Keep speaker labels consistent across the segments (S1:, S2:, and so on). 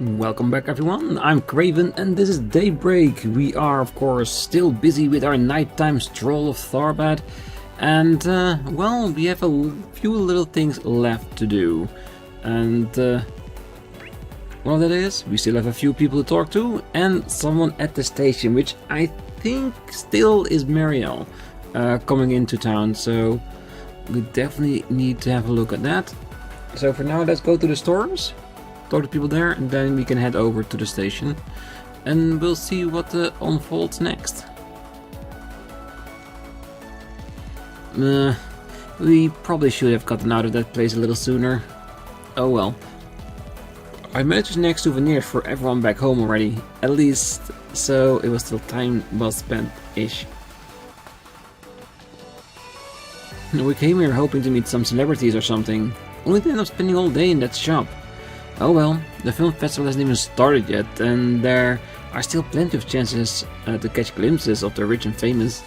S1: Welcome back everyone, I'm Craven and this is Daybreak. We are of course still busy with our nighttime stroll of Tharbad and well, we have a few little things left to do. And well, that is, we still have a few people to talk to and someone at the station, which I think still is Marielle coming into town, so we definitely need to have a look at that. So for now, let's go to the stores, talk to people there, and then we can head over to the station and we'll see what unfolds next. We probably should have gotten out of that place a little sooner. Oh well. I managed to snag souvenirs for everyone back home already, at least, so it was still time well spent-ish. We came here hoping to meet some celebrities or something, only to end up spending all day in that shop. Oh well, the film festival hasn't even started yet, and there are still plenty of chances to catch glimpses of the rich and famous.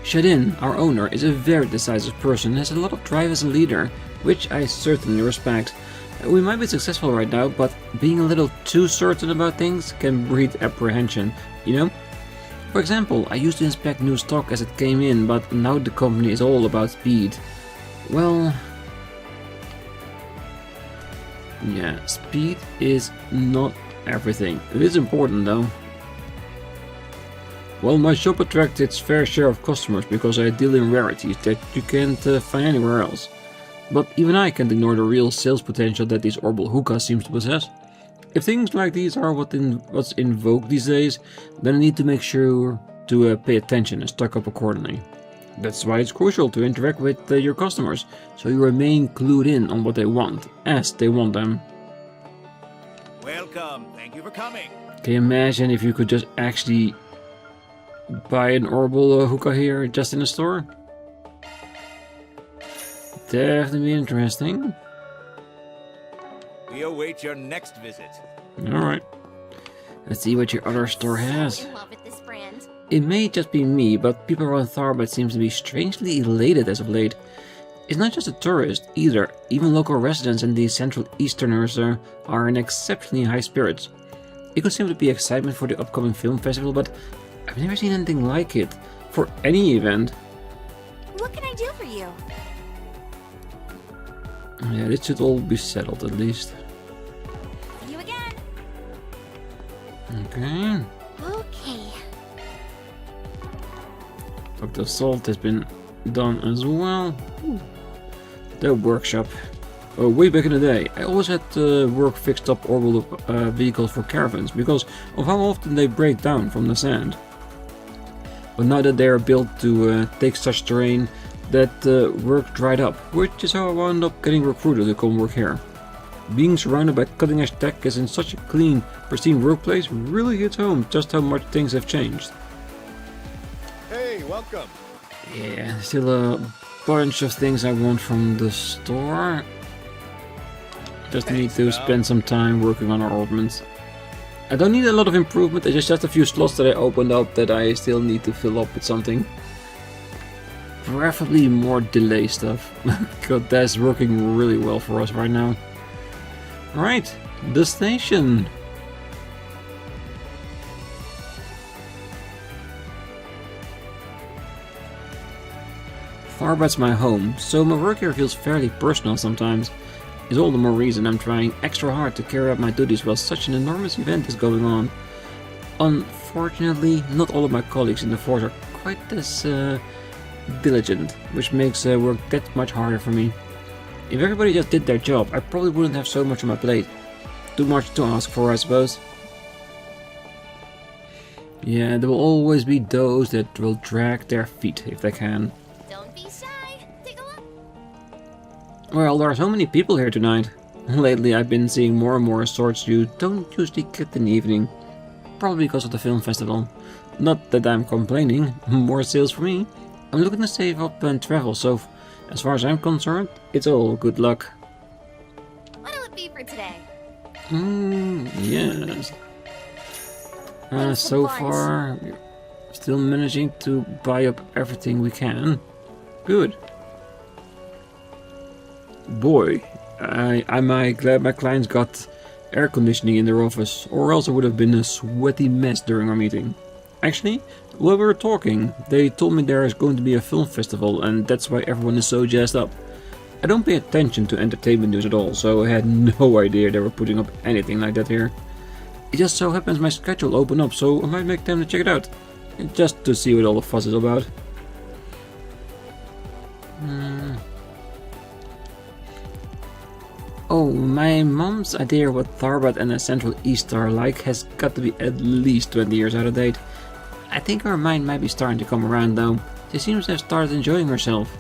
S1: Shadin, our owner, is a very decisive person and has a lot of drive as a leader, which I certainly respect. We might be successful right now, but being a little too certain about things can breed apprehension, you know? For example, I used to inspect new stock as it came in, but now the company is all about speed. Well... yeah, speed is not everything. It is important though. Well, my shop attracts its fair share of customers because I deal in rarities that you can't find anywhere else. But even I can't ignore the real sales potential that this Orbital hookah seems to possess. If things like these are what's in vogue these days, then I need to make sure to pay attention and stock up accordingly. That's why it's crucial to interact with your customers, so you remain clued in on what they want, as they want them.
S2: Welcome, thank you for coming.
S1: Can you imagine if you could just actually buy an Orbital hookah here just in the store? Definitely interesting.
S2: We await your next visit.
S1: Alright. Let's see what your other store has.
S3: In love with this brand.
S1: It may just be me, but people around Tharbad seem to be strangely elated as of late. It's not just a tourist either. Even local residents and the Central Easterners are in exceptionally high spirits. It could seem to be excitement for the upcoming film festival, but I've never seen anything like it for any event.
S3: What can I do for you?
S1: Yeah, this should all be settled at least.
S3: See you again.
S1: Okay.
S3: Okay.
S1: Dr. Salt has been done as well. Ooh. The workshop. Oh, way back in the day, I always had work fixed up orbital vehicles for caravans because of how often they break down from the sand. But now that they are built to take such terrain, that work dried up, which is how I wound up getting recruited to come work here. Being surrounded by cutting-edge tech is in such a clean, pristine workplace really hits home just how much things have changed.
S2: Hey, welcome.
S1: Yeah, still a bunch of things I want from the store. Just need to spend some time working on our ordnance. I don't need a lot of improvement, there's just a few slots that I opened up that I still need to fill up with something. Preferably more delay stuff, because that's working really well for us right now. Alright, the station. Tharbad's my home, so my work here feels fairly personal sometimes. It's all the more reason I'm trying extra hard to carry out my duties while such an enormous event is going on. Unfortunately, not all of my colleagues in the force are quite as diligent, which makes work that much harder for me. If everybody just did their job, I probably wouldn't have so much on my plate. Too much to ask for, I suppose. Yeah, there will always be those that will drag their feet if they can.
S3: Don't be shy. Take a look.
S1: Well, there are so many people here tonight. Lately I've been seeing more and more sorts you don't usually get in the evening. Probably because of the film festival. Not that I'm complaining, more sales for me. I'm looking to save up and travel, so as far as I'm concerned, it's all good luck.
S3: What'll it be for today?
S1: Yes.
S3: Thanks
S1: So
S3: a bunch.
S1: far, we're still managing to buy up everything we can. Good. Boy, I'm glad my clients got air conditioning in their office, or else it would have been a sweaty mess during our meeting. Actually, while we were talking, they told me there is going to be a film festival, and that's why everyone is so jazzed up. I don't pay attention to entertainment news at all, so I had no idea they were putting up anything like that here. It just so happens my schedule opened up, so I might make time to check it out, just to see what all the fuss is about. Oh, my mom's idea what Tharbad and the Central East are like has got to be at least 20 years out of date. I think her mind might be starting to come around though. She seems to have started enjoying herself.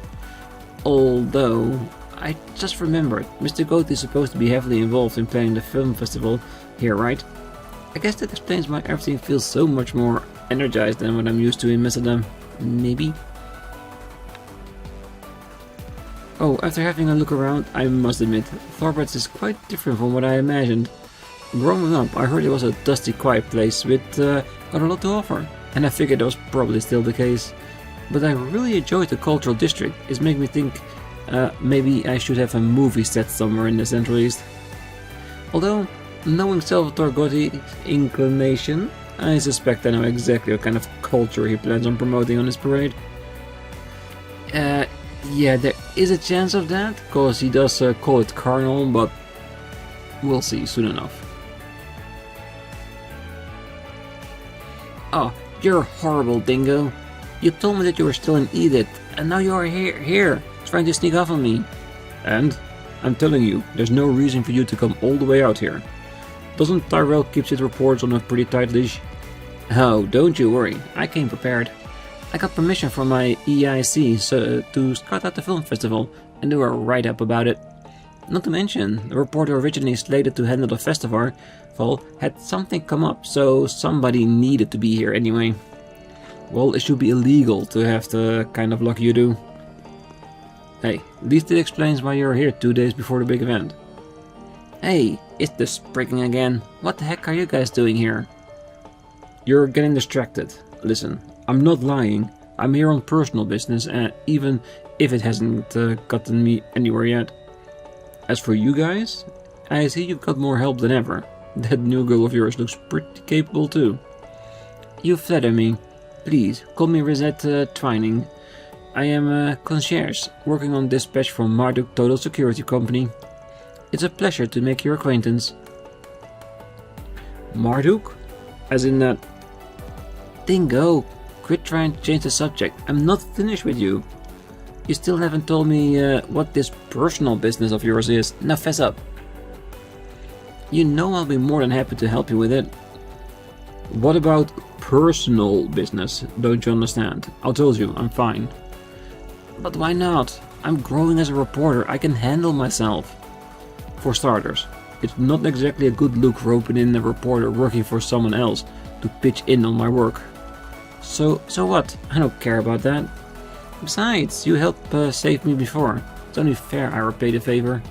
S1: Although, I just remembered, Mr. Goat is supposed to be heavily involved in planning the film festival here, right? I guess that explains why everything feels so much more energized than what I'm used to in Macedon. Maybe? Oh, after having a look around, I must admit, Tharbad is quite different from what I imagined. Growing up, I heard it was a dusty, quiet place with got a lot to offer, and I figured that was probably still the case. But I really enjoyed the cultural district. It's making me think maybe I should have a movie set somewhere in the Central East. Although, knowing Salvatore Gotti's inclination, I suspect I know exactly what kind of culture he plans on promoting on his parade. Yeah, there is a chance of that, cause he does call it carnal, but we'll see soon enough. Oh, you're horrible, Dingo. You told me that you were still in Edith, and now you are here, trying to sneak off on me. And? I'm telling you, there's no reason for you to come all the way out here. Doesn't Tyrell keep his reports on a pretty tight leash? Oh, don't you worry, I came prepared. I got permission from my EIC to scout out the film festival and do a write-up about it. Not to mention, the reporter originally slated to handle the festival had something come up, so somebody needed to be here anyway. Well, it should be illegal to have the kind of luck you do. Hey, at least it explains why you're here 2 days before the big event. Hey, it's the spriggan again. What the heck are you guys doing here? You're getting distracted. Listen, I'm not lying. I'm here on personal business, even if it hasn't gotten me anywhere yet. As for you guys, I see you've got more help than ever. That new girl of yours looks pretty capable too. You flatter me. Please, call me Rosette Twining. I am a concierge, working on dispatch from Marduk Total Security Company. It's a pleasure to make your acquaintance. Marduk? As in that... Dingo, quit trying to change the subject. I'm not finished with you. You still haven't told me what this personal business of yours is. Now fess up. You know I'll be more than happy to help you with it. What about personal business? Don't you understand? I told you, I'm fine. But why not? I'm growing as a reporter. I can handle myself. For starters, it's not exactly a good look roping in a reporter working for someone else to pitch in on my work. So what? I don't care about that. Besides, you helped save me before. It's only fair I repay the favor.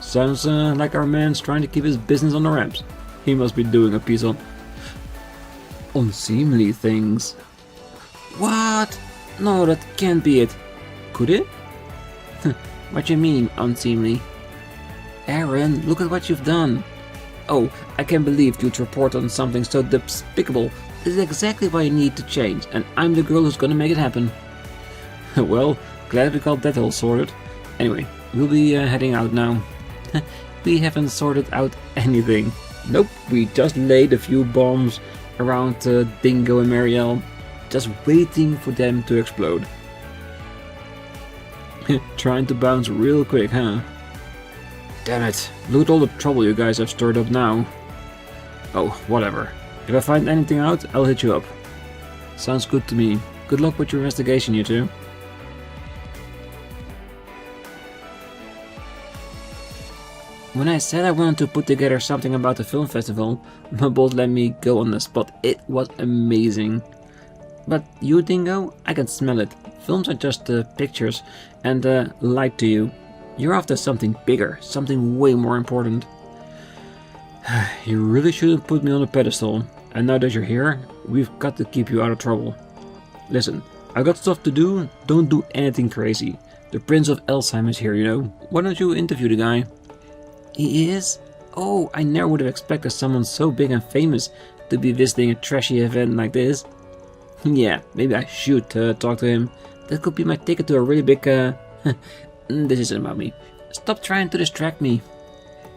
S1: Sounds like our man's trying to keep his business on the wraps. He must be doing a piece on unseemly things. What? No, that can't be it. Could it? What you mean, unseemly? Aaron, look at what you've done. Oh, I can't believe you'd report on something so despicable. This is exactly what I need to change, and I'm the girl who's gonna make it happen. Well, glad we got that all sorted. Anyway, we'll be heading out now. We haven't sorted out anything. Nope, we just laid a few bombs around Dingo and Marielle, just waiting for them to explode. Trying to bounce real quick, huh? Damn it, look at all the trouble you guys have stirred up now. Oh, whatever. If I find anything out, I'll hit you up. Sounds good to me. Good luck with your investigation, you two. When I said I wanted to put together something about the film festival, my boss let me go on the spot. It was amazing. But you, Dingo, I can smell it. Films are just pictures, and lied to you. You're after something bigger, something way more important. You really shouldn't put me on a pedestal, and now that you're here, we've got to keep you out of trouble. Listen, I got stuff to do, don't do anything crazy. The Prince of Elsheim is here, you know. Why don't you interview the guy? He is? Oh, I never would have expected someone so big and famous to be visiting a trashy event like this. Yeah, maybe I should talk to him. That could be my ticket to a really big... This isn't about me. Stop trying to distract me.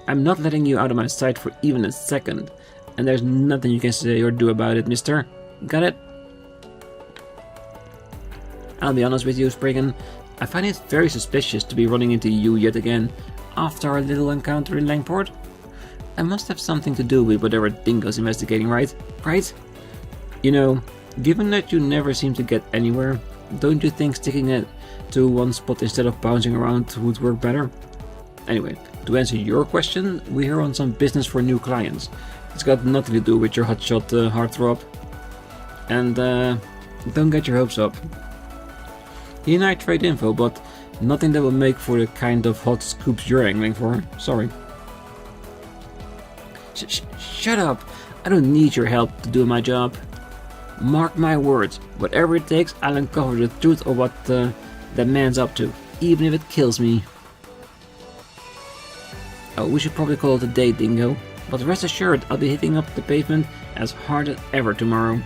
S1: I'm not letting you out of my sight for even a second. And there's nothing you can say or do about it, mister. Got it? I'll be honest with you, Spriggan. I find it very suspicious to be running into you yet again after our little encounter in Langport. I must have something to do with whatever Dingo's investigating, right? Right? You know, given that you never seem to get anywhere, don't you think sticking it to one spot instead of bouncing around would work better? Anyway, to answer your question, we're here on some business for new clients. It's got nothing to do with your hotshot heartthrob. And don't get your hopes up. He and I trade info, but nothing that will make for the kind of hot scoops you're angling for. Sorry. Shut up! I don't need your help to do my job. Mark my words, whatever it takes, I'll uncover the truth of what that man's up to, even if it kills me. Oh, we should probably call it a day, Dingo. But rest assured, I'll be hitting up the pavement as hard as ever tomorrow.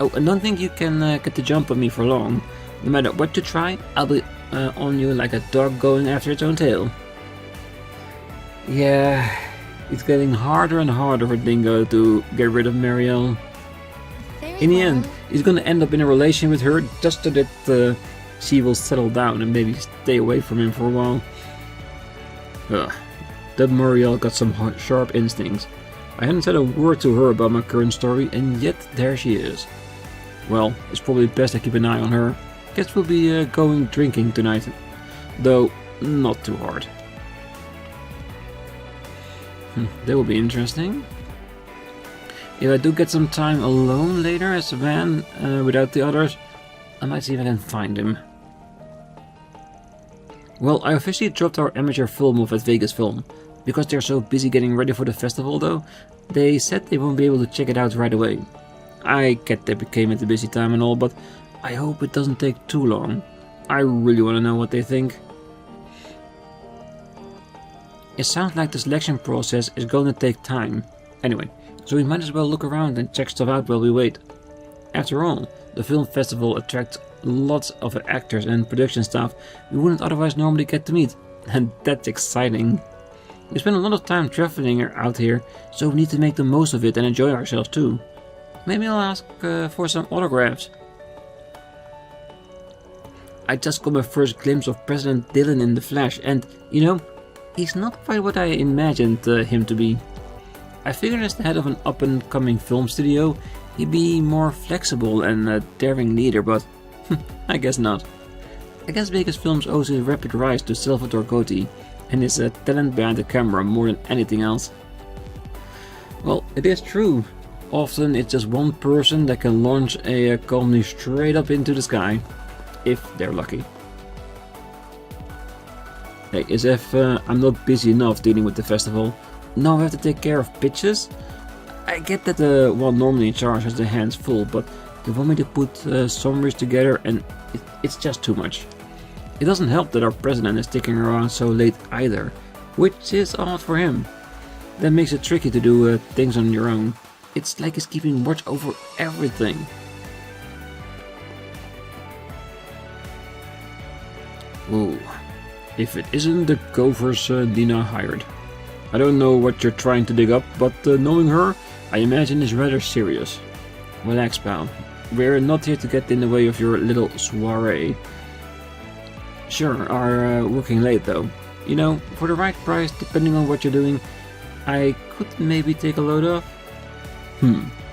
S1: Oh, and don't think you can get the jump on me for long. No matter what you try, I'll be on you like a dog going after its own tail. Yeah, it's getting harder and harder for Dingo to get rid of Marielle. In the end, he's gonna end up in a relation with her just so that she will settle down and maybe stay away from him for a while. Ugh, that Marielle got some sharp instincts. I hadn't said a word to her about my current story, and yet there she is. Well, it's probably best I keep an eye on her. Guess we'll be going drinking tonight, though not too hard. That will be interesting. If I do get some time alone later as a van without the others, I might see if I can find him. Well, I officially dropped our amateur film off at Vegas Film. Because they're so busy getting ready for the festival though, they said they won't be able to check it out right away. I get they became at the busy time and all, but I hope it doesn't take too long. I really want to know what they think. It sounds like the selection process is going to take time. Anyway, so we might as well look around and check stuff out while we wait. After all, the film festival attracts lots of actors and production staff we wouldn't otherwise normally get to meet, and that's exciting. We spend a lot of time traveling out here, so we need to make the most of it and enjoy ourselves too. Maybe I'll ask for some autographs. I just got my first glimpse of President Dillon in the flesh, and, you know, he's not quite what I imagined him to be. I figured as the head of an up-and-coming film studio, he'd be more flexible and a daring leader, but I guess not. I guess Vegas Films owes his rapid rise to Salvatore Cotti and his talent behind the camera more than anything else. Well, it is true. Often it's just one person that can launch a company straight up into the sky. If they're lucky. Hey, as if I'm not busy enough dealing with the festival. Now I have to take care of pitches. I get that the one normally in charge has their hands full, but they want me to put summaries together and it's just too much. It doesn't help that our president is sticking around so late either, which is odd for him. That makes it tricky to do things on your own. It's like he's keeping watch over everything. Whoa, if it isn't the Gophers Nina hired. I don't know what you're trying to dig up, but knowing her, I imagine is rather serious. Relax, pal. We're not here to get in the way of your little soiree. Sure, are working late though. You know, for the right price, depending on what you're doing, I could maybe take a load off.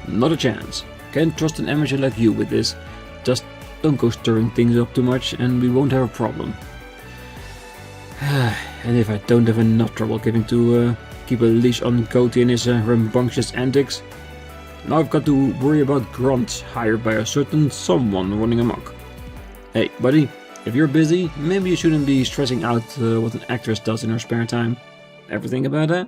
S1: Not a chance. Can't trust an amateur like you with this. Just don't go stirring things up too much and we won't have a problem. And if I don't have enough trouble getting to keep a leash on Coty and his rambunctious antics, now I've got to worry about grunts hired by a certain someone running amok. Hey buddy, if you're busy, maybe you shouldn't be stressing out what an actress does in her spare time. Ever think about that?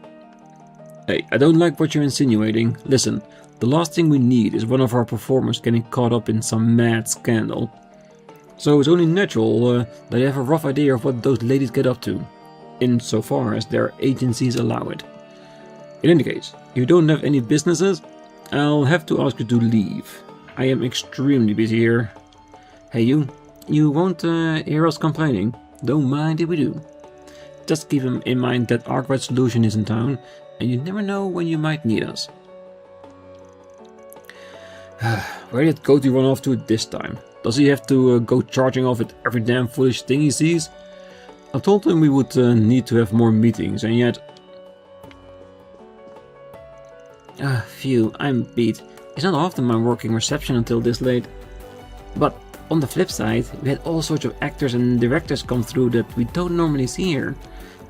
S1: Hey, I don't like what you're insinuating. Listen, the last thing we need is one of our performers getting caught up in some mad scandal. So it's only natural that you have a rough idea of what those ladies get up to, insofar as their agencies allow it. In any case, if you don't have any businesses, I'll have to ask you to leave. I am extremely busy here. Hey you won't hear us complaining. Don't mind if we do. Just keep in mind that ARKRIDE Solutions is in town, and you never know when you might need us. Where did Cody run off to this time? Does he have to go charging off at every damn foolish thing he sees? I told him we would need to have more meetings, and yet... Phew, I'm beat. It's not often I'm working reception until this late. But on the flip side, we had all sorts of actors and directors come through that we don't normally see here.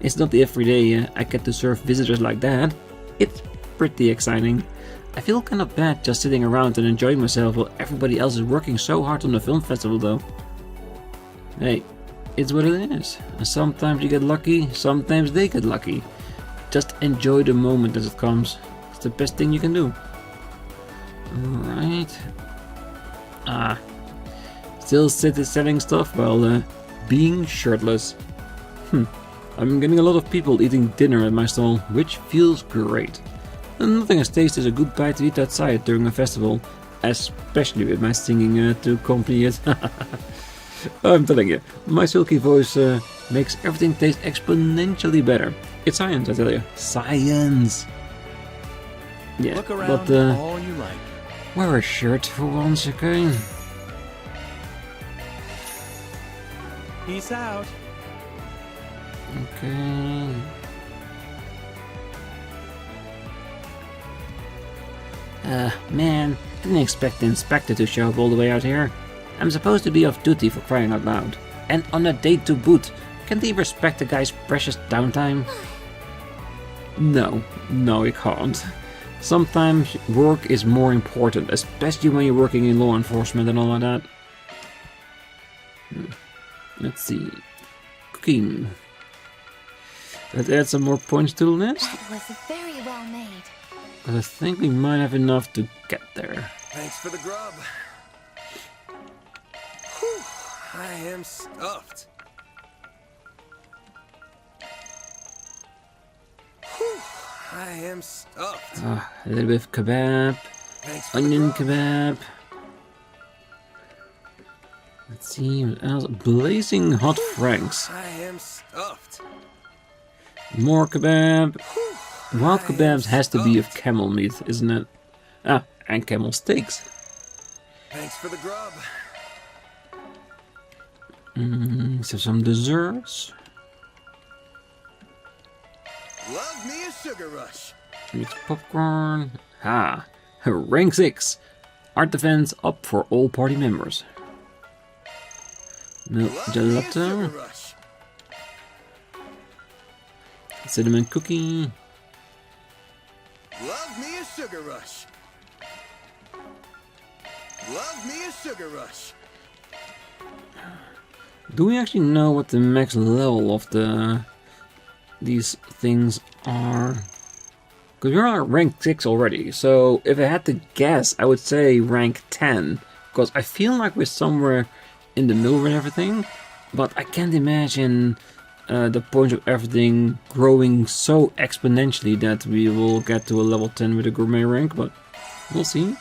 S1: It's not every day I get to serve visitors like that. It's pretty exciting. I feel kind of bad just sitting around and enjoying myself while everybody else is working so hard on the film festival though. Hey, it's what it is. Sometimes you get lucky, sometimes they get lucky. Just enjoy the moment as it comes. It's the best thing you can do. Alright. Still selling stuff while being shirtless. I'm getting a lot of people eating dinner at my stall, which feels great. And nothing as tasty as a good bite to eat outside during a festival, especially with my singing to accompany it. I'm telling you, my silky voice makes everything taste exponentially better. It's science, I tell you. Science! Yeah,
S2: Look around
S1: but
S2: all you like.
S1: wear a shirt for once, okay?
S2: Peace out.
S1: Okay. Man, didn't expect the inspector to show up all the way out here. I'm supposed to be off duty for crying out loud. And on a date to boot. Can't he respect the guy's precious downtime? No, he can't. Sometimes work is more important, especially when you're working in law enforcement and all of that. Let's see. Cooking. Let's add some more points to the list.
S3: That was very well made.
S1: But I think we might have enough to get there.
S2: Thanks for the grub. Whew, I am stuffed. Whew, I am stuffed.
S1: A little bit of kebab.
S2: Thanks for
S1: Onion
S2: the grub.
S1: kebab. Let's see what else. Blazing hot franks.
S2: I am stuffed.
S1: More kebab.
S2: Whew,
S1: Wild
S2: I am
S1: kebabs has to be of
S2: stuffed.
S1: camel meat, isn't it? Ah, and camel steaks.
S2: Thanks for the grub.
S1: So some desserts.
S2: Love me a sugar rush.
S1: Mixed popcorn. Rank 6. Art defense up for all party members. No
S2: Love me a sugar
S1: gelato.
S2: rush.
S1: Cinnamon cookie.
S2: Love me a sugar rush. Love me a sugar rush.
S1: Do we actually know what the max level of these things are? Because we're at rank 6 already, so if I had to guess, I would say rank 10. Because I feel like we're somewhere in the middle with everything, but I can't imagine the point of everything growing so exponentially that we will get to a level 10 with a gourmet rank, but we'll see.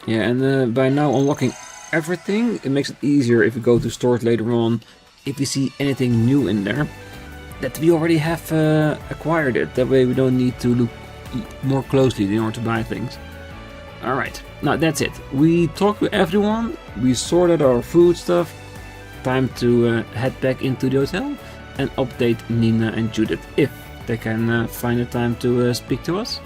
S1: Yeah, and by now unlocking everything, it makes it easier if we go to stores later on, if we see anything new in there, that we already have acquired it. That way we don't need to look more closely in order to buy things. Alright, now that's it. We talked to everyone, we sorted our food stuff. Time to head back into the hotel and update Nina and Judith, if they can find the time to speak to us.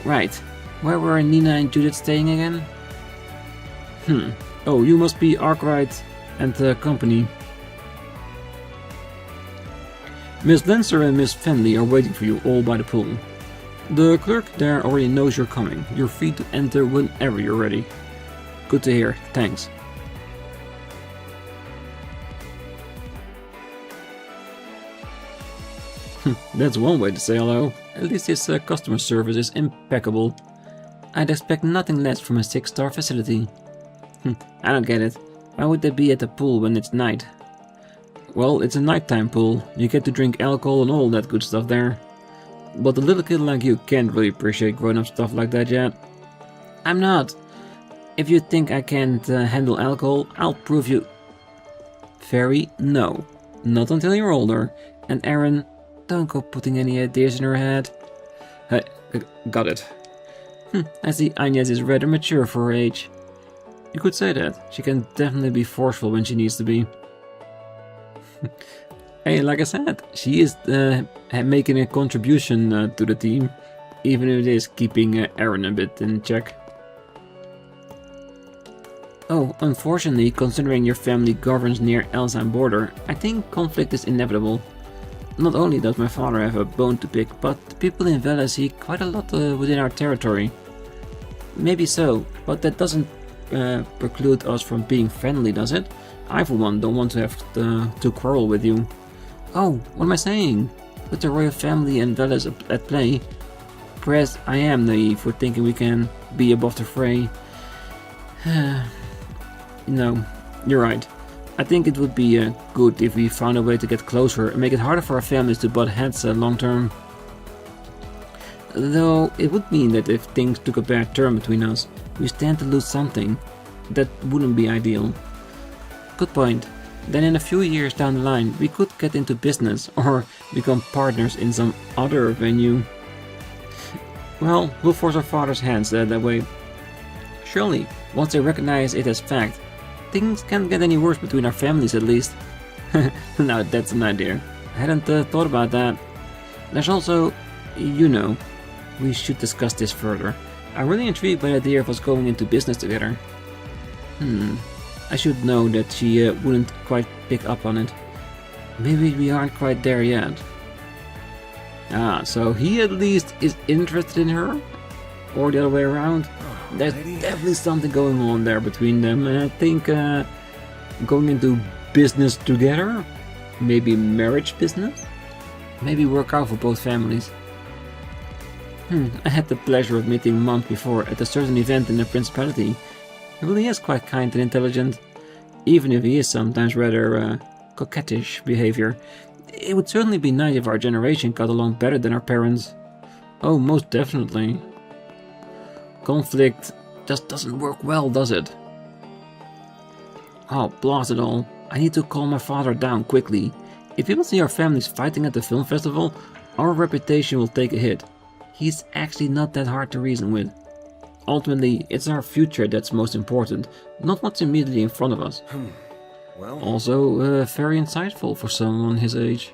S1: Right, where were Nina and Judith staying again? Oh, you must be ARKRIDE and the company. Miss Lancer and Miss Fenley are waiting for you all by the pool. The clerk there already knows you're coming. You're free to enter whenever you're ready. Good to hear, thanks. That's one way to say hello. At least his customer service is impeccable. I'd expect nothing less from a 6-star facility. I don't get it. Why would they be at the pool when it's night? Well, it's a nighttime pool. You get to drink alcohol and all that good stuff there. But a little kid like you can't really appreciate grown-up stuff like that yet. I'm not. If you think I can't handle alcohol, I'll prove you... Fairy, no. Not until you're older. And Aaron, don't go putting any ideas in her head. Hey, got it. I see Agnes is rather mature for her age. You could say that. She can definitely be forceful when she needs to be. Hey, like I said, she is making a contribution to the team, even if it is keeping Aaron a bit in check. Oh, unfortunately, considering your family governs near Elsan border, I think conflict is inevitable. Not only does my father have a bone to pick, but the people in Vela see quite a lot within our territory. Maybe so, but that doesn't preclude us from being friendly, does it? I, for one, don't want to have to quarrel with you. Oh, what am I saying? With the royal family and Velas at play, perhaps I am naive for thinking we can be above the fray. No, you're right. I think it would be good if we found a way to get closer and make it harder for our families to butt heads long term. Though it would mean that if things took a bad turn between us, we stand to lose something. That wouldn't be ideal. Good point. Then in a few years down the line, we could get into business or become partners in some other venue. Well, we'll force our father's hands that way. Surely, once they recognize it as fact, things can't get any worse between our families at least. Now that's an idea. I hadn't thought about that. There's also, we should discuss this further. I'm really intrigued by the idea of us going into business together. I should know that she wouldn't quite pick up on it. Maybe we aren't quite there yet. Ah, so he at least is interested in her? Or the other way around? There's definitely something going on there between them, and I think going into business together, maybe marriage business, maybe work out for both families. I had the pleasure of meeting a month before at a certain event in the Principality. He really is quite kind and intelligent, even if he is sometimes rather coquettish behavior. It would certainly be nice if our generation got along better than our parents. Oh, most definitely. Conflict just doesn't work well, does it? Oh, blast it all. I need to calm my father down quickly. If people see our families fighting at the film festival, our reputation will take a hit. He's actually not that hard to reason with. Ultimately, it's our future that's most important, not what's immediately in front of us.
S2: Well,
S1: Also, very insightful for someone his age.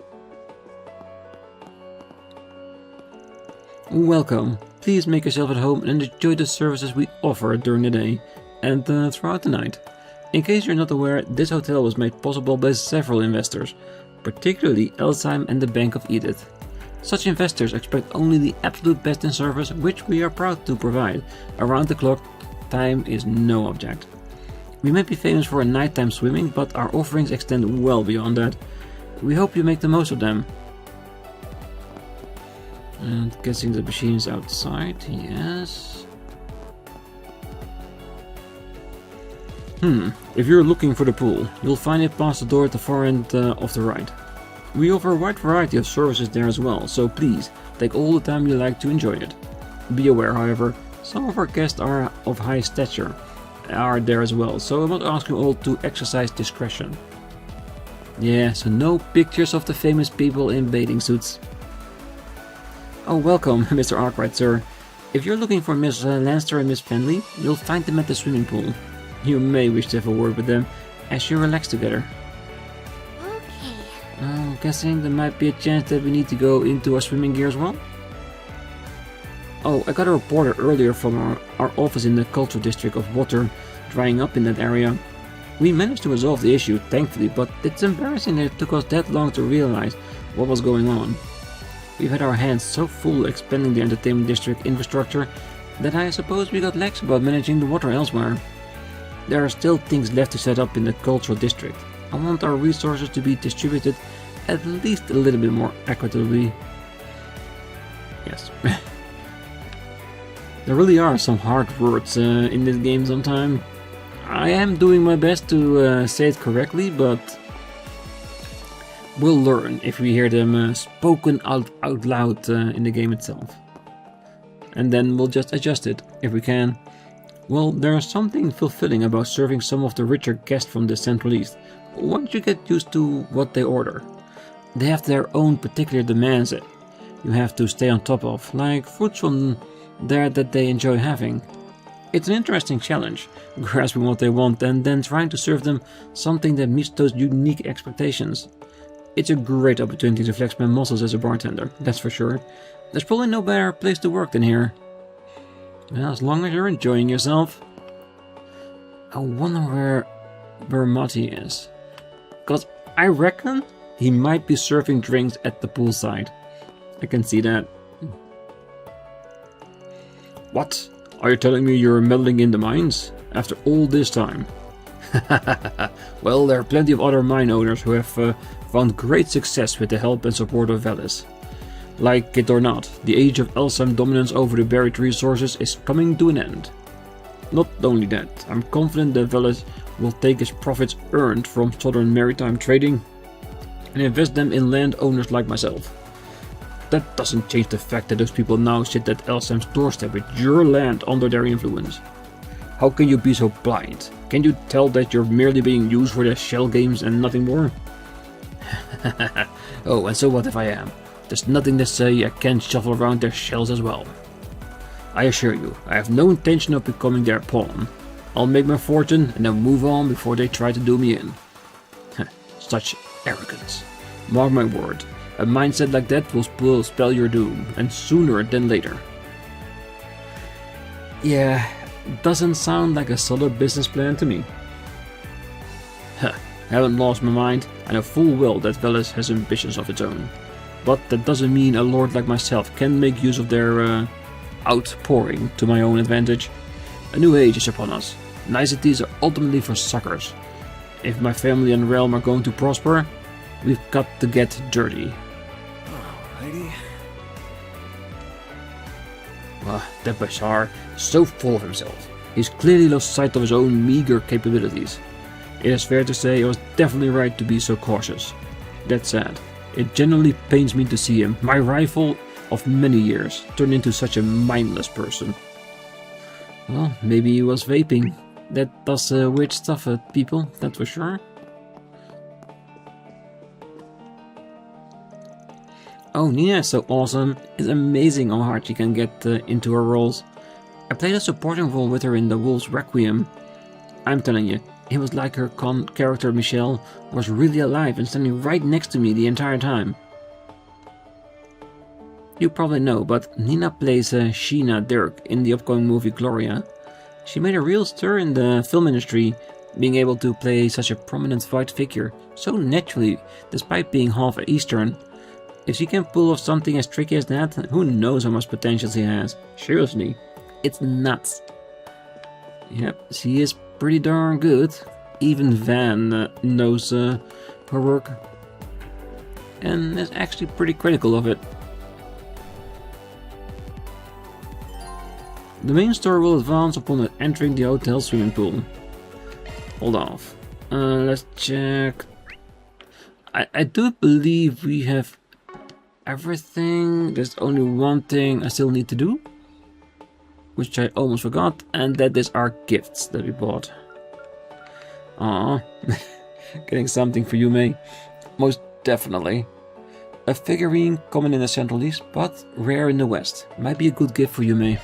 S1: Welcome. Please make yourself at home and enjoy the services we offer during the day and throughout the night. In case you're not aware, this hotel was made possible by several investors, particularly Elsheim and the Bank of Edith. Such investors expect only the absolute best in service, which we are proud to provide. Around the clock, time is no object. We may be famous for a nighttime swimming, but our offerings extend well beyond that. We hope you make the most of them. And guessing the machine is outside, yes. If you're looking for the pool, you'll find it past the door at the far end of the right. We offer a wide variety of services there as well, so please, take all the time you like to enjoy it. Be aware, however, some of our guests are of high stature, are there as well, so I must ask you all to exercise discretion. Yeah, so no pictures of the famous people in bathing suits. Oh, welcome, Mr. ARKRIDE, sir. If you're looking for Miss Lanster and Miss Fenley, you'll find them at the swimming pool. You may wish to have a word with them as you relax together.
S3: Okay.
S1: I'm guessing there might be a chance that we need to go into our swimming gear as well? Oh, I got a reporter earlier from our office in the cultural district of water drying up in that area. We managed to resolve the issue, thankfully, but it's embarrassing that it took us that long to realize what was going on. We've had our hands so full expanding the entertainment district infrastructure that I suppose we got lax about managing the water elsewhere. There are still things left to set up in the cultural district. I want our resources to be distributed at least a little bit more equitably. Yes. There really are some hard words in this game sometimes. I am doing my best to say it correctly, but we'll learn if we hear them spoken out loud in the game itself. And then we'll just adjust it if we can. Well, there's something fulfilling about serving some of the richer guests from the Central East. Once you get used to what they order, they have their own particular demands that you have to stay on top of, like fruits from there that they enjoy having. It's an interesting challenge, grasping what they want and then trying to serve them something that meets those unique expectations. It's a great opportunity to flex my muscles as a bartender, that's for sure. There's probably no better place to work than here. Well, as long as you're enjoying yourself. I wonder where Matty is. Cause I reckon he might be serving drinks at the poolside. I can see that. What? Are you telling me you're meddling in the mines? After all this time? Well, there are plenty of other mine owners who have found great success with the help and support of Velis. Like it or not, the age of Elsheim dominance over the buried resources is coming to an end. Not only that, I'm confident that Velis will take his profits earned from southern maritime trading and invest them in landowners like myself. That doesn't change the fact that those people now sit at Elsheim's doorstep with your land under their influence. How can you be so blind? Can you tell that you're merely being used for their shell games and nothing more? Oh, and so what if I am? There's nothing to say I can't shuffle around their shells as well. I assure you, I have no intention of becoming their pawn. I'll make my fortune and then move on before they try to do me in. Such arrogance. Mark my word, a mindset like that will spell your doom, and sooner than later. Yeah, doesn't sound like a solid business plan to me. Haven't lost my mind. I know full well that Velis has ambitions of its own. But that doesn't mean a lord like myself can make use of their outpouring to my own advantage. A new age is upon us. Niceties are ultimately for suckers. If my family and realm are going to prosper, we've got to get dirty.
S2: Alrighty.
S1: That Bashar is so full of himself. He's clearly lost sight of his own meager capabilities. It is fair to say I was definitely right to be so cautious. That said, it genuinely pains me to see him, my rival of many years, turn into such a mindless person. Well, maybe he was vaping. That does weird stuff at people, that's for sure. Oh, Nina is so awesome. It's amazing how hard she can get into her roles. I played a supporting role with her in The Wolf's Requiem. I'm telling you, it was like her character Michelle was really alive and standing right next to me the entire time. You probably know, but Nina plays Sheena Dirk in the upcoming movie Gloria. She made a real stir in the film industry, being able to play such a prominent white figure so naturally, despite being half Eastern. If she can pull off something as tricky as that, who knows how much potential she has. Seriously, it's nuts. Yep, she is pretty darn good. Even Van knows her work and is actually pretty critical of it. The main story will advance upon entering the hotel swimming pool. Hold off. Let's check. I do believe we have everything. There's only one thing I still need to do, which I almost forgot, and that is our gifts that we bought. Aww. Getting something for you, May. Most definitely. A figurine common in the Central East, but rare in the West. Might be a good gift for you, May.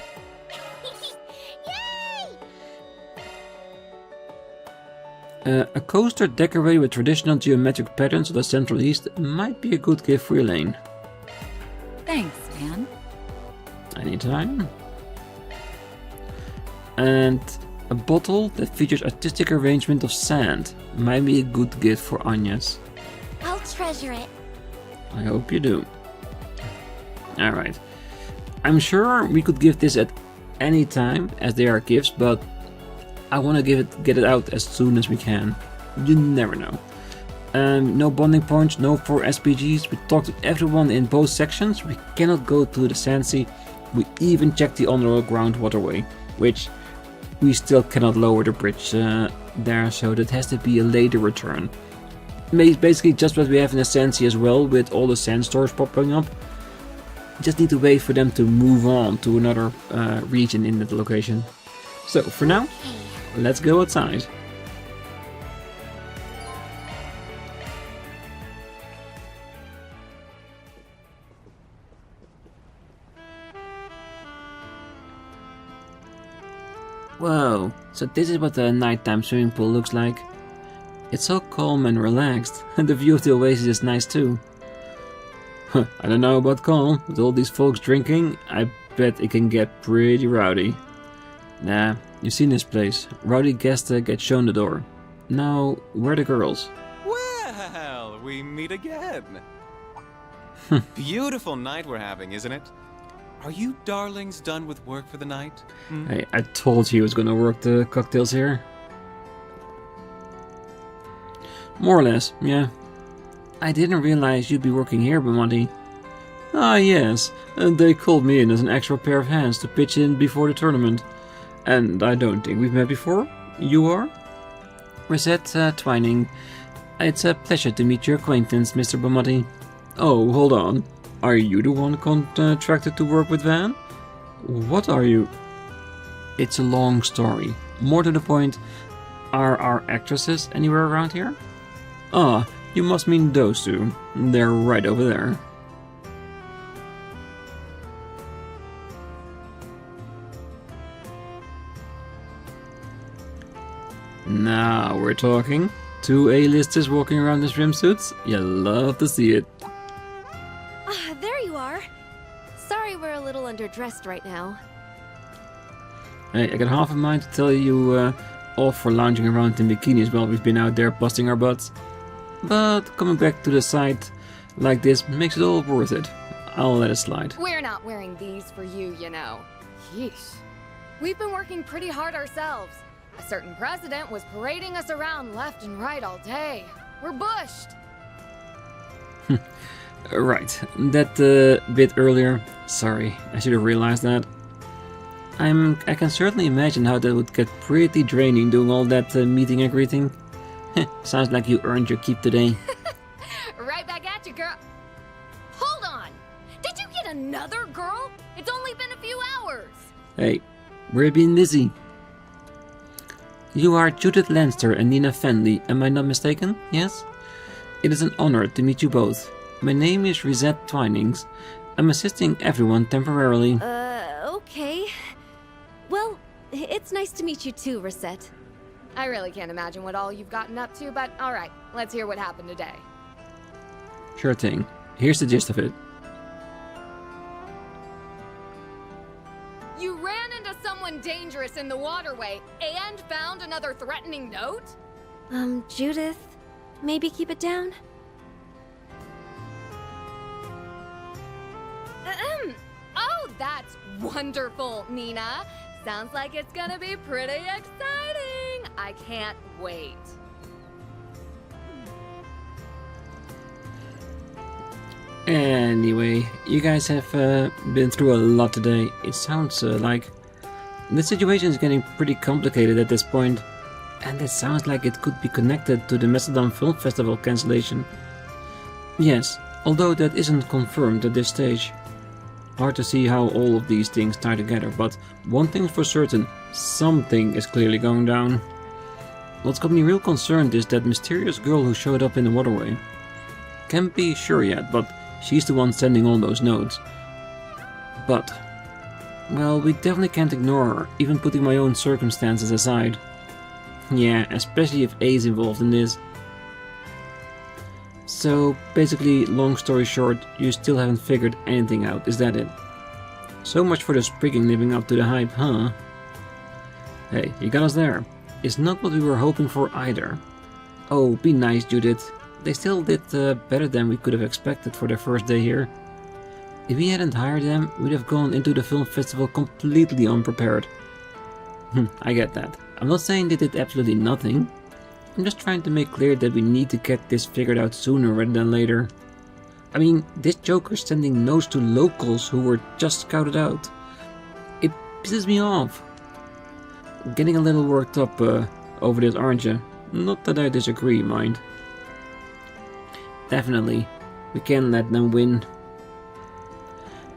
S1: A coaster decorated with traditional geometric patterns of the Central East might be a good gift for Elaine.
S4: Thanks, man.
S1: Anytime. And a bottle that features artistic arrangement of sand might be a good gift for Agnes.
S3: I'll treasure it.
S1: I hope you do. Alright. I'm sure we could give this at any time as they are gifts, but I want to get it out as soon as we can. You never know. No bonding points, no 4 SPGs. We talked to everyone in both sections. We cannot go to the Sandsea. We even checked the underground waterway, which we still cannot lower the bridge there, so that has to be a later return. Basically just what we have in the Sandsea as well, with all the sand stores popping up. Just need to wait for them to move on to another region in that location. So for now, let's go outside. Whoa, so this is what the nighttime swimming pool looks like. It's so calm and relaxed, and the view of the oasis is nice too. I don't know about calm, with all these folks drinking, I bet it can get pretty rowdy. Nah, you've seen this place. Rowdy guests get shown the door. Now, where are the girls?
S2: Well, we meet again. Beautiful night we're having, isn't it? Are you darlings done with work for the night?
S1: Hey, I told you he was gonna work the cocktails here. More or less, yeah. I didn't realize you'd be working here, Bamati. Ah, yes, they called me in as an extra pair of hands to pitch in before the tournament. And I don't think we've met before. You are? Rosette Twining. It's a pleasure to meet your acquaintance, Mr. Bamati. Oh, hold on. Are you the one contracted to work with Van? What are you? It's a long story. More to the point, are our actresses anywhere around here? Ah, you must mean those two. They're right over there. Now we're talking. 2 A-listers walking around in swimsuits? You love to see it.
S3: There you are. Sorry we're a little underdressed right now.
S1: Hey, I got half a mind to tell you off for lounging around in bikinis while we've been out there busting our butts. But coming back to the site like this makes it all worth it. I'll let it slide.
S5: We're not wearing these for you, you know. Yeesh. We've been working pretty hard ourselves. A certain president was parading us around left and right all day. We're bushed.
S1: Right, that bit earlier. Sorry, I should have realized that. I can certainly imagine how that would get pretty draining doing all that meeting and greeting. Sounds like you earned your keep today.
S5: Right back at you, girl. Hold on. Did you get another girl? It's only been a few hours.
S1: Hey, we're being busy. You are Judith Lanster and Nina Fenley, am I not mistaken? Yes? It is an honor to meet you both. My name is Rosette Twinings. I'm assisting everyone temporarily.
S3: Okay. Well, it's nice to meet you too, Rosette.
S5: I really can't imagine what all you've gotten up to, but alright, let's hear what happened today.
S1: Sure thing. Here's the gist of it.
S5: You ran into someone dangerous in the waterway and found another threatening note?
S3: Judith, maybe keep it down?
S5: Oh, that's wonderful, Nina. Sounds like it's gonna be pretty exciting. I can't wait.
S1: Anyway, you guys have been through a lot today. It sounds like the situation is getting pretty complicated at this point, and it sounds like it could be connected to the Macedon Film Festival cancellation. Yes, although that isn't confirmed at this stage. Hard to see how all of these things tie together, but one thing's for certain, something is clearly going down. What's got me real concerned is that mysterious girl who showed up in the waterway. Can't be sure yet, but she's the one sending all those notes. But, well, we definitely can't ignore her, even putting my own circumstances aside. Yeah, especially if A's involved in this. So, basically, long story short, you still haven't figured anything out, is that it? So much for the spriggan living up to the hype, huh? Hey, you got us there. It's not what we were hoping for either. Oh, be nice, Judith. They still did better than we could have expected for their first day here. If we hadn't hired them, we'd have gone into the film festival completely unprepared. I get that. I'm not saying they did absolutely nothing. I'm just trying to make clear that we need to get this figured out sooner rather than later. I mean, this Joker's sending notes to locals who were just scouted out. It pisses me off. Getting a little worked up over this, aren't you? Not that I disagree, mind. Definitely, we can't let them win.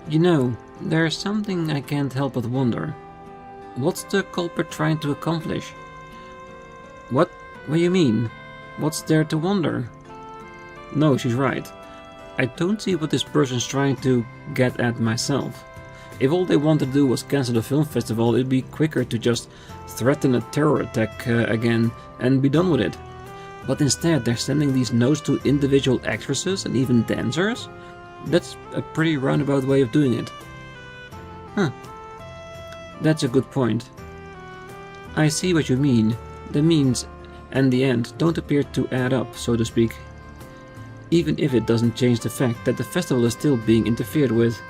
S1: You know, there's something I can't help but wonder. What's the culprit trying to accomplish? What do you mean? What's there to wonder? No, she's right. I don't see what this person's trying to get at myself. If all they wanted to do was cancel the film festival, it'd be quicker to just threaten a terror attack again and be done with it. But instead they're sending these notes to individual actresses and even dancers? That's a pretty roundabout way of doing it. Huh. That's a good point. I see what you mean. The means and the end don't appear to add up, so to speak. Even if it doesn't change the fact that the festival is still being interfered with.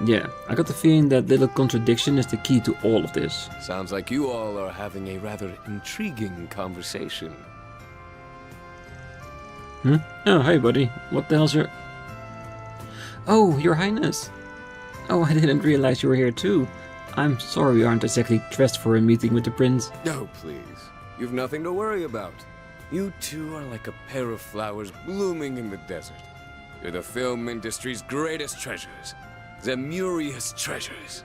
S1: Yeah, I got the feeling that little contradiction is the key to all of this.
S6: Sounds like you all are having a rather intriguing conversation.
S1: Oh, hey buddy. What the hell's your... Oh, your highness. Oh, I didn't realize you were here too. I'm sorry we aren't exactly dressed for a meeting with the prince.
S6: No, please. You've nothing to worry about. You two are like a pair of flowers blooming in the desert. You're the film industry's greatest treasures. Zemuria's treasures.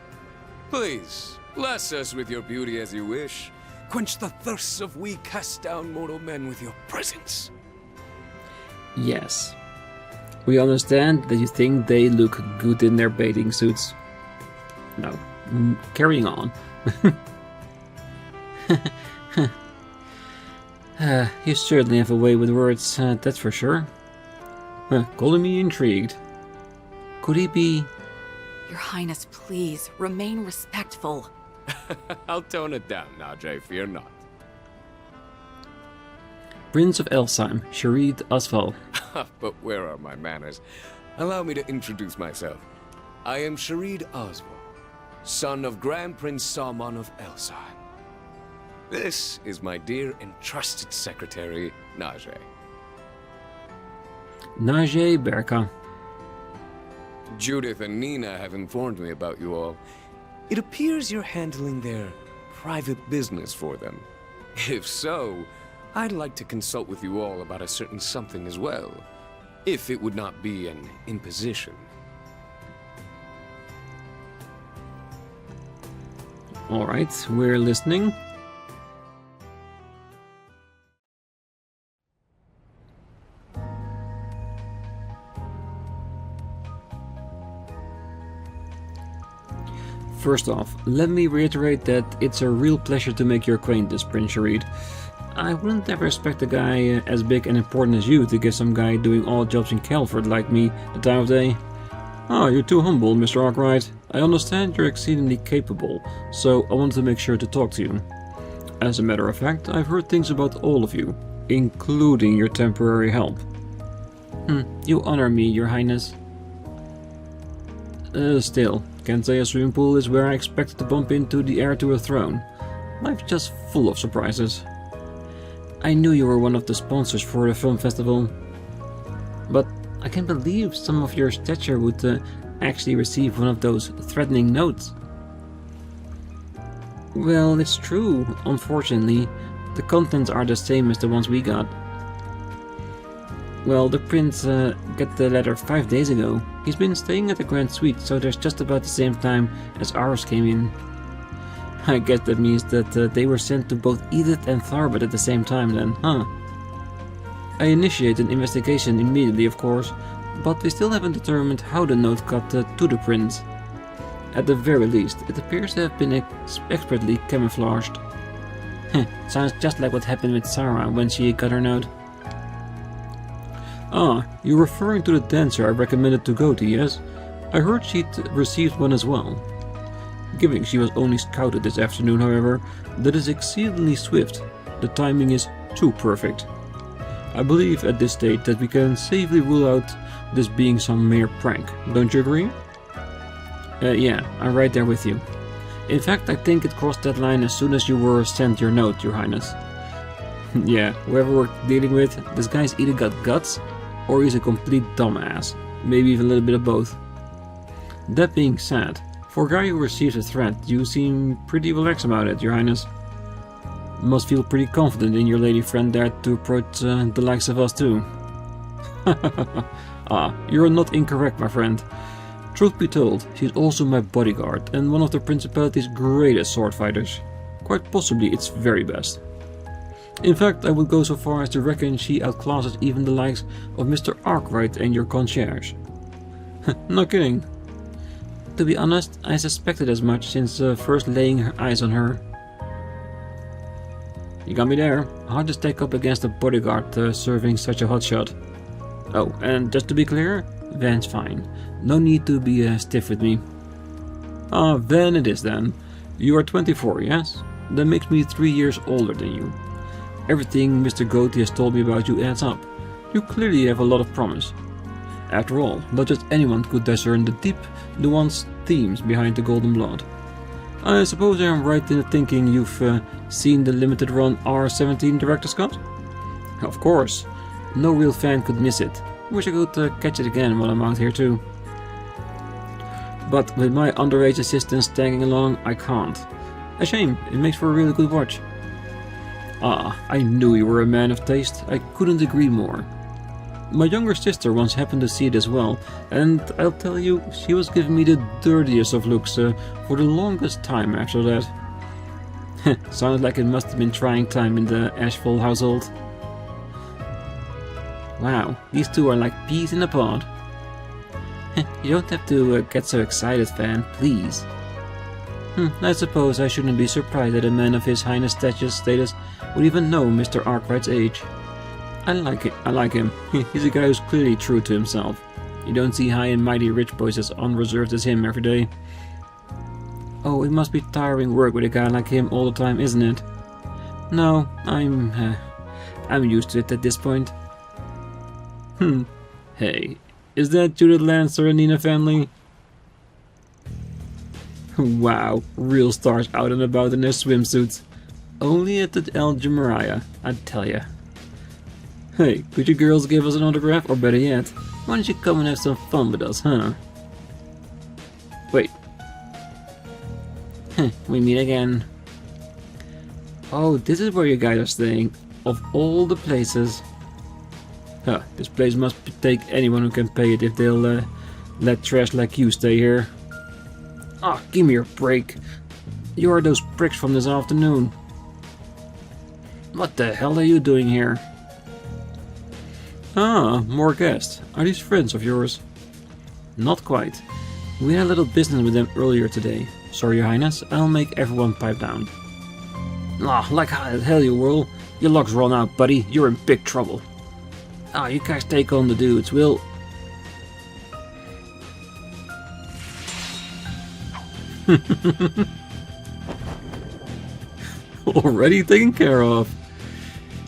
S6: Please, bless us with your beauty as you wish. Quench the thirsts of we cast down mortal men with your presence.
S1: Yes. We understand that you think they look good in their bathing suits. No. Carrying on. You certainly have a way with words, that's for sure. Calling me intrigued. Could he be...
S4: Your Highness, please, remain respectful.
S6: I'll tone it down, Najee, fear not.
S1: Prince of Elsheim, Sharid Asval.
S6: But where are my manners? Allow me to introduce myself. I am Sharid Asval, son of Grand Prince Salman of Elsheim. This is my dear and trusted secretary, Najee.
S1: Najee Berka.
S6: Judith and Nina have informed me about you all. It appears you're handling their private business for them. If so, I'd like to consult with you all about a certain something as well, if it would not be an imposition.
S1: Alright, we're listening. First off, let me reiterate that it's a real pleasure to make your acquaintance, Prince Sharid. I wouldn't ever expect a guy as big and important as you to give some guy doing all jobs in Calvard like me the time of day. Oh, you're too humble, Mr. ARKRIDE. I understand you're exceedingly capable, so I wanted to make sure to talk to you. As a matter of fact, I've heard things about all of you, including your temporary help. You honor me, your highness. Still, can't say a swimming pool is where I expected to bump into the heir to a throne. Life's just full of surprises. I knew you were one of the sponsors for the film festival, but I can't believe some of your stature would actually receive one of those threatening notes. Well, it's true. Unfortunately, the contents are the same as the ones we got. Well, the prince got the letter 5 days ago. He's been staying at the Grand Suite, so there's just about the same time as ours came in. I guess that means that they were sent to both Edith and Tharbad at the same time then, huh? I initiated an investigation immediately, of course, but we still haven't determined how the note got to the prince. At the very least, it appears to have been expertly camouflaged. Sounds just like what happened with Sarah when she got her note. Ah, you're referring to the dancer I recommended to go to, yes? I heard she'd received one as well. Given she was only scouted this afternoon, however, that is exceedingly swift. The timing is too perfect. I believe at this stage that we can safely rule out this being some mere prank, don't you agree? Yeah, I'm right there with you. In fact, I think it crossed that line as soon as you were sent your note, your highness. Yeah, whoever we're dealing with, this guy's either got guts or he's a complete dumbass. Maybe even a little bit of both. That being said, for a guy who receives a threat, you seem pretty relaxed about it, Your Highness. Must feel pretty confident in your lady friend there to approach the likes of us too. Ah, you're not incorrect, my friend. Truth be told, she's also my bodyguard and one of the Principality's greatest sword fighters. Quite possibly its very best. In fact, I would go so far as to reckon she outclasses even the likes of Mr. ARKRIDE and your concierge. No kidding. To be honest, I suspected as much since first laying eyes on her. You got me there. Hard to stack up against a bodyguard serving such a hotshot. Oh, and just to be clear, Van's fine. No need to be stiff with me. Ah, Van it is then. You are 24, yes? That makes me 3 years older than you. Everything Mr. Goatee has told me about you adds up. You clearly have a lot of promise. After all, not just anyone could discern the deep, nuanced themes behind the Golden Blood. I suppose I am right in thinking you've seen the limited run R17 Director's Cut? Of course. No real fan could miss it. Wish I could catch it again while I'm out here too. But with my underage assistants tagging along, I can't. A shame, it makes for a really good watch. Ah, I knew you were a man of taste. I couldn't agree more. My younger sister once happened to see it as well, and I'll tell you, she was giving me the dirtiest of looks for the longest time after that. Sounded like it must have been trying time in the Ashfall household. Wow, these two are like peas in a pod. You don't have to get so excited, Van, please. I suppose I shouldn't be surprised that a man of His Highness status would even know Mr. ARKRIDE's age. I like him. He's a guy who's clearly true to himself. You don't see high and mighty rich boys as unreserved as him every day. Oh, it must be tiring work with a guy like him all the time, isn't it? No, I'm used to it at this point. Hey, is that Judith Lancer and Nina family? Wow, real stars out and about in their swimsuits. Only at the El Jamaria, I tell ya. Hey, could you girls give us an autograph, or better yet, why don't you come and have some fun with us, huh? Wait. We meet again. Oh, this is where you guys are staying. Of all the places. Huh, this place must take anyone who can pay it if they'll let trash like you stay here. Ah, give me a break. You are those pricks from this afternoon. What the hell are you doing here? Ah, more guests. Are these friends of yours? Not quite. We had a little business with them earlier today. Sorry, Your Highness, I'll make everyone pipe down. Ah, like hell you will. Your luck's run out, buddy. You're in big trouble. Ah, you guys take on the dudes. We'll... Already taken care of.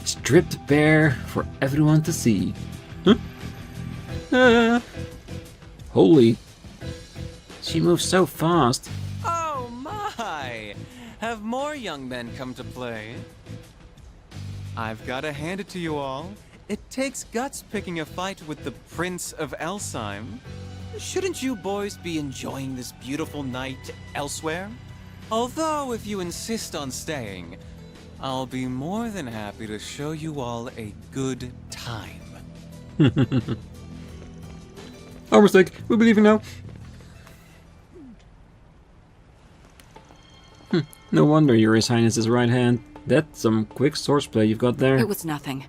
S1: Stripped bare for everyone to see. Huh? Holy. She moves so fast.
S2: Oh my! Have more young men come to play? I've gotta hand it to you all. It takes guts picking a fight with the Prince of Elsheim. Shouldn't you boys be enjoying this beautiful night elsewhere? Although, if you insist on staying, I'll be more than happy to show you all a good time.
S1: Our mistake. We believe you now. No wonder you're His Highness's right hand. That's some quick swordplay you've got there.
S4: It was nothing.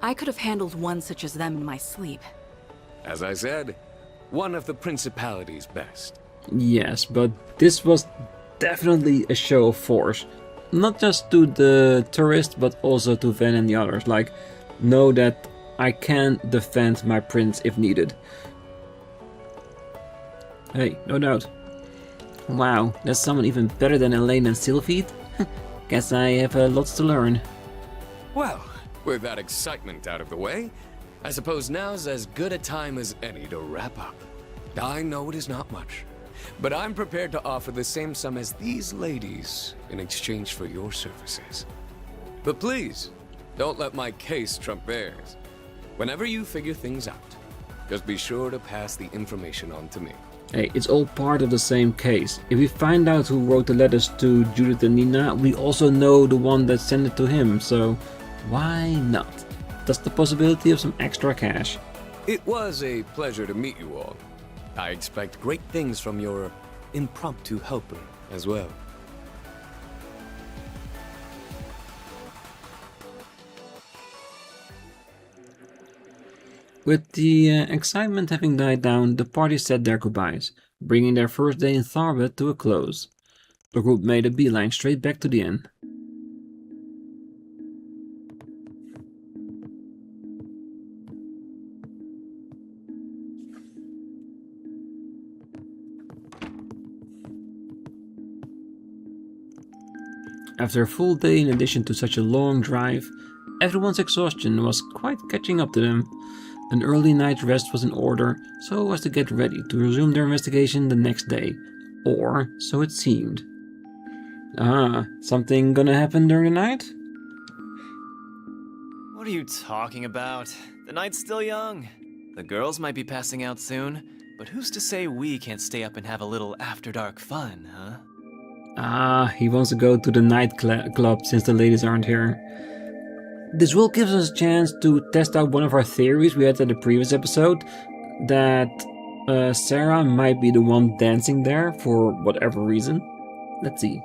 S4: I could have handled one such as them in my sleep.
S6: As I said, one of the Principality's best.
S1: Yes, but this was definitely a show of force. Not just to the tourists, but also to Van and the others. Like, know that I can defend my prince if needed. Hey, no doubt. Wow, there's someone even better than Elaine and Sylphid? Guess I have lots to learn.
S6: Well, with that excitement out of the way, I suppose now's as good a time as any to wrap up. I know it is not much, but I'm prepared to offer the same sum as these ladies in exchange for your services. But please, Don't let my case trump theirs. Whenever you figure things out, just be sure to pass the information on to me.
S1: Hey, it's all part of the same case. If we find out who wrote the letters to Judith and Nina, we also know the one that sent it to him, so why not? That's the possibility of some extra cash.
S6: It was a pleasure to meet you all. I expect great things from your impromptu helper as well.
S1: With the excitement having died down, the party said their goodbyes, bringing their first day in Tharbad to a close. The group made a beeline straight back to the inn. After a full day in addition to such a long drive, everyone's exhaustion was quite catching up to them. An early night rest was in order, so as to get ready to resume their investigation the next day. Or so it seemed. Something gonna happen during the night?
S7: What are you talking about? The night's still young. The girls might be passing out soon, but who's to say we can't stay up and have a little after-dark fun, huh?
S1: He wants to go to the night club since the ladies aren't here. This will give us a chance to test out one of our theories we had in the previous episode, that Sarah might be the one dancing there for whatever reason. Let's see.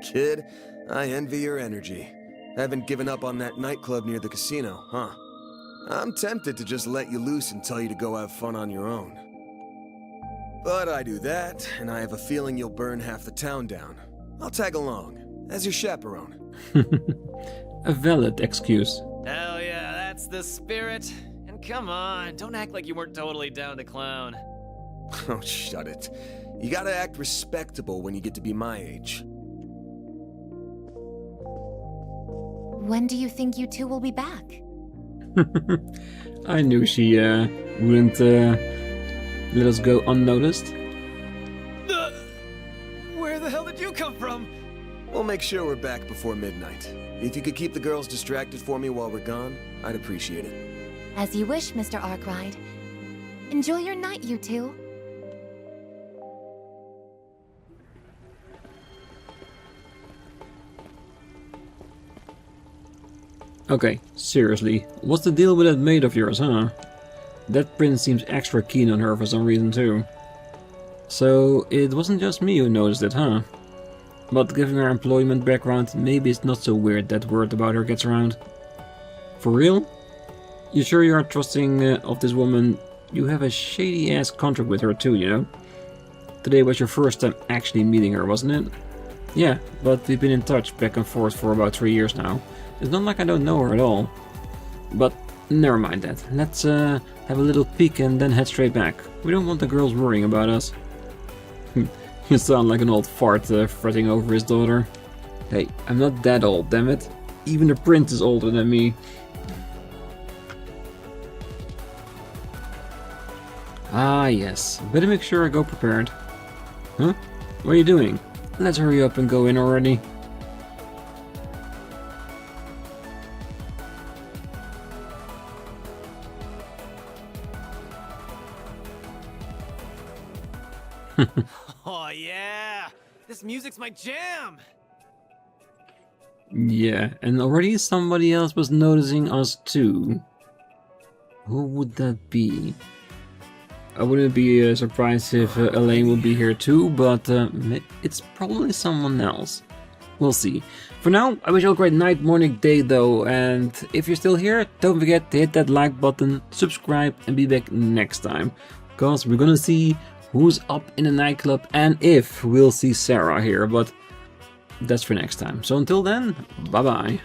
S8: Kid, I envy your energy. Haven't given up on that nightclub near the casino, huh? I'm tempted to just let you loose and tell you to go have fun on your own. But I do that, and I have a feeling you'll burn half the town down. I'll tag along, as your chaperone.
S1: A valid excuse.
S7: Hell yeah, that's the spirit. And come on, don't act like you weren't totally down to clown.
S8: Oh, shut it. You gotta act respectable when you get to be my age.
S9: When do you think you two will be back?
S1: I knew she wouldn't let us go unnoticed.
S7: Where the hell did you come from?
S8: We'll make sure we're back before midnight. If you could keep the girls distracted for me while we're gone, I'd appreciate it.
S9: As you wish, Mr. ARKRIDE. Enjoy your night, you two.
S1: Okay, seriously, what's the deal with that maid of yours, huh? That prince seems extra keen on her for some reason too. So, it wasn't just me who noticed it, huh? But given her employment background, maybe it's not so weird that word about her gets around. For real? You sure you are trusting of this woman? You have a shady-ass contract with her too, you know? Today was your first time actually meeting her, wasn't it? Yeah, but we've been in touch back and forth for about 3 years now. It's not like I don't know her at all. But never mind that. Let's have a little peek and then head straight back. We don't want the girls worrying about us. You sound like an old fart fretting over his daughter. Hey, I'm not that old, damn it. Even the prince is older than me. Ah, yes. Better make sure I go prepared. Huh? What are you doing? Let's hurry up and go in already.
S7: Oh yeah! This music's my jam!
S1: Yeah, and already somebody else was noticing us too. Who would that be? I wouldn't be surprised if Elaine will be here too, but it's probably someone else. We'll see. For now, I wish you all a great night, morning, day though, and if you're still here, don't forget to hit that like button, subscribe, and be back next time. Because we're gonna see who's up in the nightclub and if we'll see Sarah here, but that's for next time. So until then, bye bye.